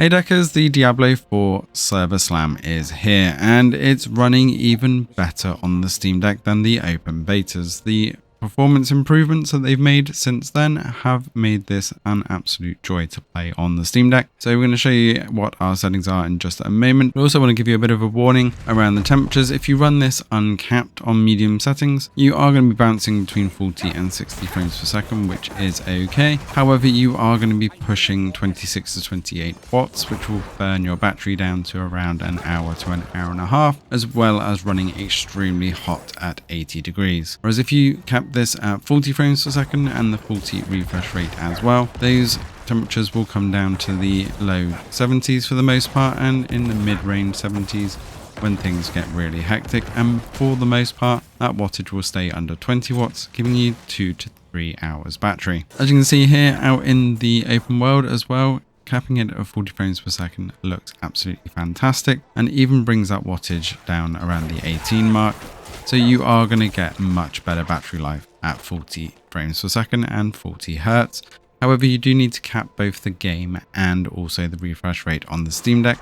Hey Deckers, the Diablo 4 Server Slam is here and it's running even better on the Steam Deck than the open betas. The performance improvements that they've made since then have made this an absolute joy to play on the Steam Deck. So we're going to show you what our settings are in just a moment. I also want to give you a bit of a warning around the temperatures. If you run this uncapped on medium settings, you are going to be bouncing between 40 and 60 frames per second, which is okay. However, you are going to be pushing 26 to 28 watts, which will burn your battery down to around an hour to an hour and a half, as well as running extremely hot at 80 degrees. Whereas if you cap this at 40 frames per second and the 40 refresh rate as well, those temperatures will come down to the low 70s for the most part, and in the mid-range 70s when things get really hectic, and for the most part that wattage will stay under 20 watts, giving you 2 to 3 hours battery. As you can see here out in the open world as well, capping it at 40 frames per second looks absolutely fantastic and even brings that wattage down around the 18 mark. So you are going to get much better battery life at 40 frames per second and 40 hertz. However, you do need to cap both the game and also the refresh rate on the Steam Deck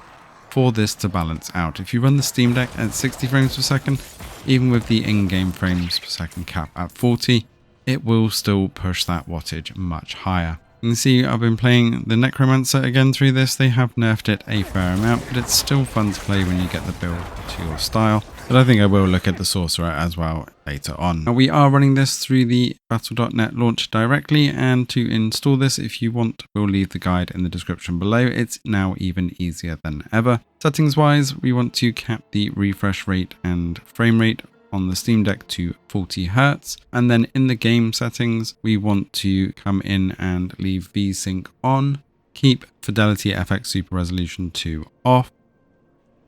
for this to balance out. If you run the Steam Deck at 60 frames per second, even with the in-game frames per second cap at 40, it will still push that wattage much higher. You can see I've been playing the Necromancer again through this. They have nerfed it a fair amount, but it's still fun to play when you get the build to your style. But I think I will look at the Sorcerer as well later on. Now, we are running this through the battle.net launch directly, and to install this, if you want, we'll leave the guide in the description below. It's now even easier than ever. Settings wise, we want to cap the refresh rate and frame rate on the Steam Deck to 40 Hz, and then in the game settings we want to come in and leave VSync on, keep Fidelity FX Super Resolution to off,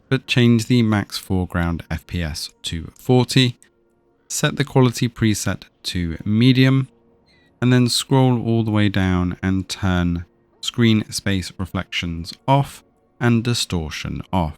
but change the max foreground FPS to 40, set the quality preset to medium, and then scroll all the way down and turn screen space reflections off and distortion off.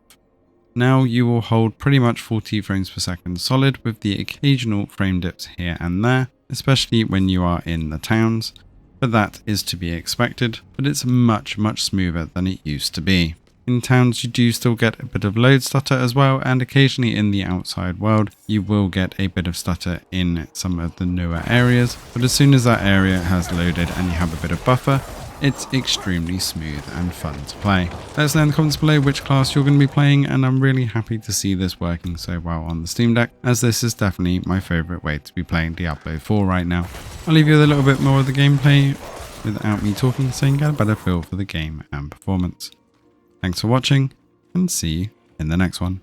Now you will hold pretty much 40 frames per second solid, with the occasional frame dips here and there, especially when you are in the towns, but that is to be expected, but it's much smoother than it used to be. In towns you do still get a bit of load stutter as well, and occasionally in the outside world you will get a bit of stutter in some of the newer areas, but as soon as that area has loaded and you have a bit of buffer, it's extremely smooth and fun to play. Let us know in the comments below which class you're going to be playing, and I'm really happy to see this working so well on the Steam Deck, as this is definitely my favourite way to be playing Diablo 4 right now. I'll leave you with a little bit more of the gameplay without me talking, so you can get a better feel for the game and performance. Thanks for watching, and see you in the next one.